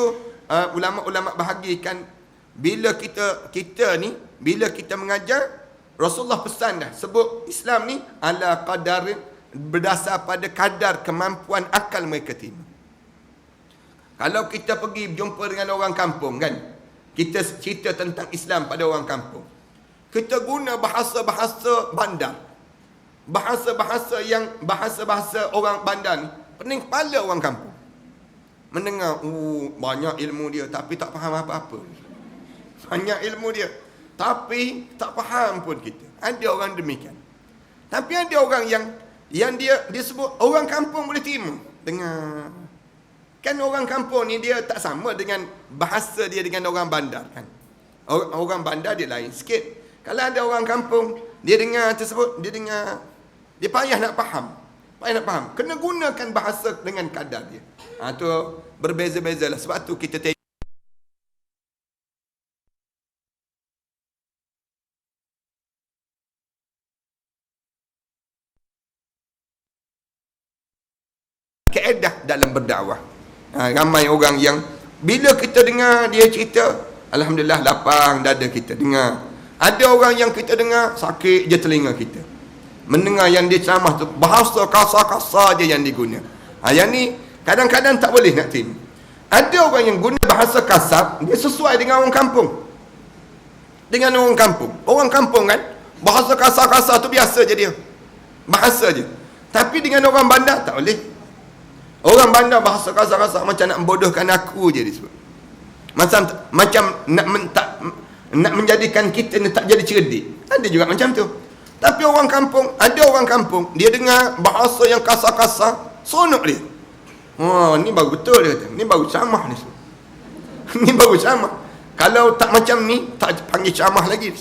ulama-ulama bahagikan, bila kita ni bila kita mengajar, Rasulullah pesan dah sebut Islam ni ala qadar, berdasar pada kadar kemampuan akal mereka terima. Kalau kita pergi jumpa dengan orang kampung kan, kita cerita tentang Islam pada orang kampung, kita guna bahasa-bahasa bandar, bahasa-bahasa orang bandar ni pening kepala orang kampung. Mendengar, banyak ilmu dia tapi tak faham apa-apa. Banyak ilmu dia tapi tak faham pun kita. Ada orang demikian. Tapi ada orang yang dia sebut orang kampung boleh terima. Dengar. Kan orang kampung ni dia tak sama dengan bahasa dia dengan orang bandar kan. Orang bandar dia lain sikit. Kalau ada orang kampung, dia dengar tersebut, dia payah nak faham. Kena gunakan bahasa dengan kadar dia. Tu berbeza-beza lah. Sebab tu kita tengok kaedah dalam berdakwah. Ramai orang yang bila kita dengar dia cerita, alhamdulillah lapang dada kita dengar. Ada orang yang kita dengar sakit je telinga kita mendengar yang dia ceramah tu, bahasa kasar-kasar je yang diguna. Yang ni kadang-kadang tak boleh nak terima. Ada orang yang guna bahasa kasar, dia sesuai dengan orang kampung. Orang kampung kan, bahasa kasar-kasar tu biasa je dia. Bahasa je. Tapi dengan orang bandar tak boleh. Orang bandar bahasa kasar-kasar macam nak membodohkan aku je disebut. Macam nak menjadikan kita ni tak jadi cerdik. Ada juga macam tu. Tapi ada orang kampung, dia dengar bahasa yang kasar-kasar, sonok dia. Ni baru betul dia kata. Ni baru ceramah ni. Ni baru ceramah. Kalau tak macam ni, tak panggil ceramah lagi.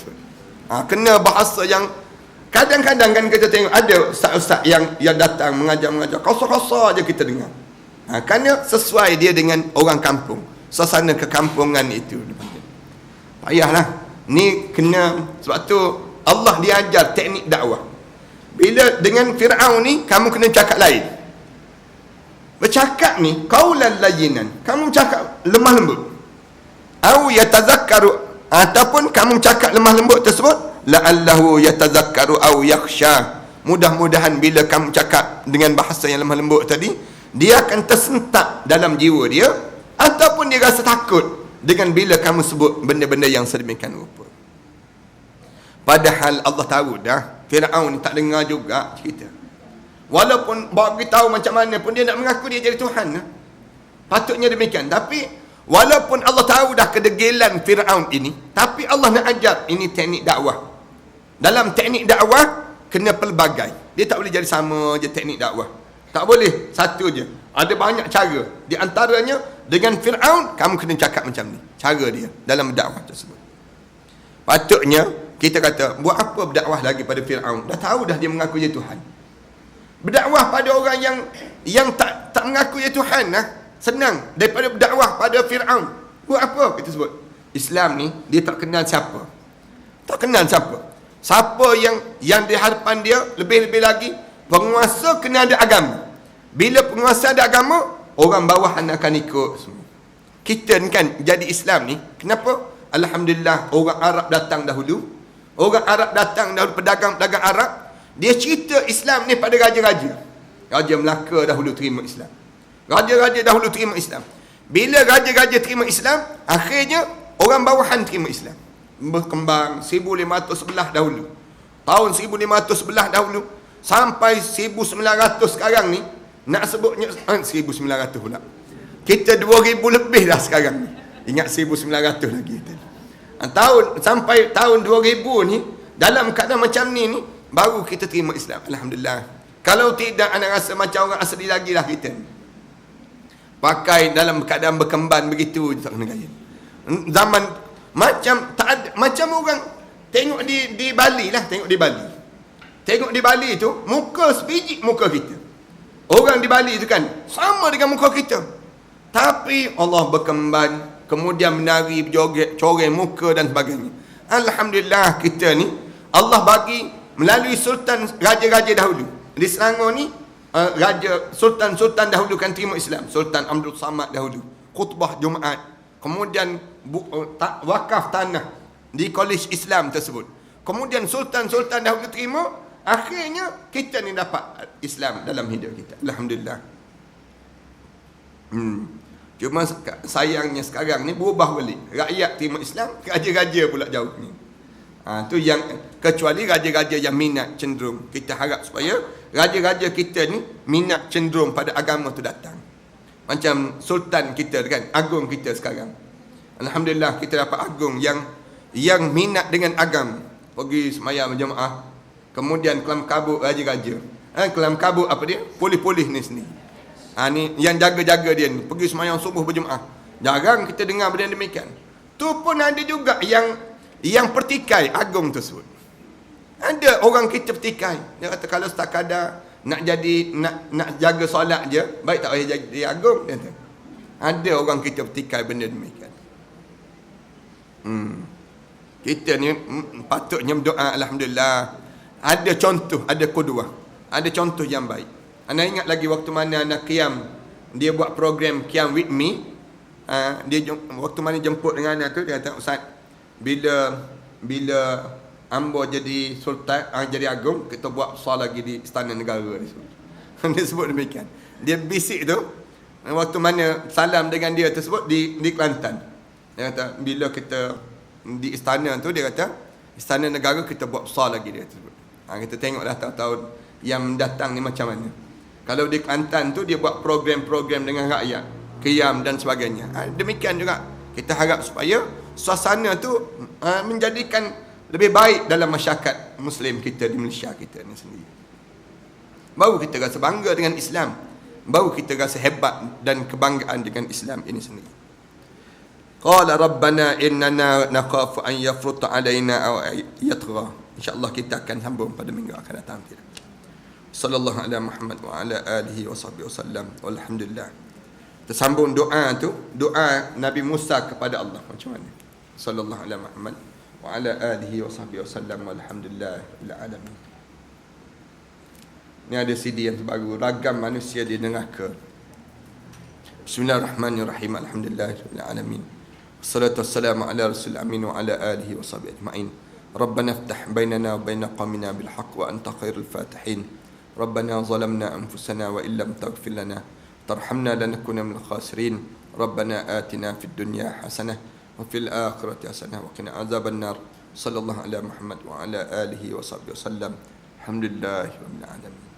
Kena bahasa yang kadang-kadang kan kita tengok ada ustaz-ustaz yang datang mengajar kasar-kasar je kita dengar. Kerana sesuai dia dengan orang kampung, suasana kekampungan itu. Payahlah. Ni kena, sebab tu Allah dia ajar teknik dakwah. Bila dengan Fir'aun ni kamu kena cakap lain. Bercakap ni qaulan layyinan, kamu cakap lemah lembut. Au yatazakkaru, ataupun kamu cakap lemah lembut tersebut la'allahu yatazakkaru au yakhsha. Mudah-mudahan bila kamu cakap dengan bahasa yang lemah lembut tadi, dia akan tersentak dalam jiwa dia, ataupun dia rasa takut dengan bila kamu sebut benda-benda yang sedemikian rupa. Padahal Allah tahu dah Fir'aun ni tak dengar juga cerita. Walaupun bagi tahu macam mana pun dia nak mengaku dia jadi Tuhan. Patutnya demikian. Tapi walaupun Allah tahu dah kedegilan Fir'aun ini, tapi Allah nak ajar ini teknik dakwah. Dalam teknik dakwah kena pelbagai. Dia tak boleh jadi sama je teknik dakwah. Tak boleh satu je. Ada banyak cara. Di antaranya dengan Fir'aun kamu kena cakap macam ni. Cara dia dalam dakwah tersebut. Patutnya kita kata, buat apa berdakwah lagi pada Fir'aun? Dah tahu dah dia mengaku dia Tuhan. Berdakwah pada orang yang tak mengaku dia Tuhan senang daripada berdakwah pada Fir'aun. Buat apa kita sebut? Islam ni dia tak kenal siapa. Tak kenal siapa. Siapa yang di hadapan dia, lebih-lebih lagi penguasa kena ada agama. Bila penguasa ada agama, orang bawahan akan ikut semua. Kita ni kan jadi Islam ni, kenapa? Alhamdulillah orang Arab datang dahulu. Orang Arab datang dahulu, pedagang-pedagang Arab, dia cerita Islam ni pada raja-raja. Raja Melaka dahulu terima Islam. Raja-raja dahulu terima Islam. Bila raja-raja terima Islam, akhirnya orang bawahan terima Islam. Berkembang 1511 dahulu. Tahun 1511 dahulu sampai 1900 sekarang ni, nak sebutnya 1900 pula. Kita 2000 lebih dah sekarang ni. Ingat 1900 lagi. Sampai tahun 2000 ni, dalam keadaan macam ni baru kita terima Islam. Alhamdulillah. Kalau tidak, anak rasa macam orang asli lagi lah kita. Pakai dalam keadaan berkemban begitu, tak kena gaya. Zaman macam tak ada, macam orang tengok di Bali lah, tengok di Bali tu muka sebiji muka kita. Orang di Bali tu kan sama dengan muka kita. Tapi Allah berkemban, kemudian menari, berjoget, coreng muka dan sebagainya. Alhamdulillah kita ni Allah bagi melalui sultan raja-raja dahulu. Di Selangor ni sultan dahulu kan terima Islam. Sultan Abdul Samad dahulu khutbah Jumaat, kemudian wakaf tanah di Kolej Islam tersebut. Kemudian sultan dahulu terima, akhirnya kita ni dapat Islam dalam hidup kita. Alhamdulillah. Cuma sayangnya sekarang ni berubah balik. Rakyat terima Islam, raja-raja pula jauh ni. Tu yang, kecuali raja-raja yang minat cenderung. Kita harap supaya raja-raja kita ni minat cenderung pada agama tu datang. Macam sultan kita kan, agung kita sekarang. Alhamdulillah kita dapat agung yang minat dengan agama. Pergi semayang berjemaah. Kemudian kelam kabut raja-raja. Kelam kabut apa dia? Polis-polis ni sendiri. Ni yang jaga-jaga dia ni. Pergi semayang subuh berjemaah. Jarang kita dengar benda demikian. Tu pun ada juga yang pertikai agung tersebut. Ada orang kita pertikai. Dia kata kalau sekadar nak jaga solat je, baik tak payah jadi agung. Dia kata. Ada orang kita pertikai benda demikian. Kita ni patutnya berdoa. Alhamdulillah. Ada contoh, ada qudwah. Ada contoh yang baik. Anda ingat lagi waktu mana anak Qiyam, dia buat program Qiyam with me. Waktu mana jemput dengan anak tu, dia kata, Ustaz, bila ambo jadi sultan, jadi agung, kita buat solat lagi di Istana Negara. Dia sebut demikian. Dia bisik tu, waktu mana salam dengan dia tersebut di Kelantan. Dia kata, bila kita di istana tu, dia kata, Istana Negara kita buat solat lagi dia tersebut. Kita tengoklah tahun-tahun yang mendatang ni macam mana. Kalau di Kelantan tu dia buat program-program dengan rakyat, qiyam dan sebagainya. Demikian juga kita harap supaya suasana tu menjadikan lebih baik dalam masyarakat Muslim kita di Malaysia kita ni sendiri. Baru kita rasa bangga dengan Islam. Baru kita rasa hebat dan kebanggaan dengan Islam ini sendiri. Qala rabbana innana nakhafu an yafruta alaina aw yatgha. InsyaAllah kita akan sambung pada minggu akan datang. Sallallahu ala Muhammad wa ala alihi wa sahbihi wasallam. Walhamdulillah. Tersambung doa tu, doa Nabi Musa kepada Allah macam mana? Sallallahu ala Muhammad wa ala alihi wa sahbihi wasallam. Walhamdulillah ila alamin. Ni ada CD yang terbaru, Ragam Manusia di Neraka. Bismillahirrahmanirrahim. Alhamdulillah ila alamin. Wassalatu wassalamu ala rasul amin wa ala alihi wa sahbihi ajma'in. ربنا افتح بيننا وبين قومنا بالحق وأنت خير الفاتحين. ربنا ظلمنا أنفسنا وإن لم تغفر لنا ترحمنا لنكون من الخاسرين. ربنا آتنا في الدنيا حسنة وفي الآخرة حسنة وقنا عذاب النار. صلى الله على محمد وعلى آله وصحبه وسلم. الحمد لله رب العالمين.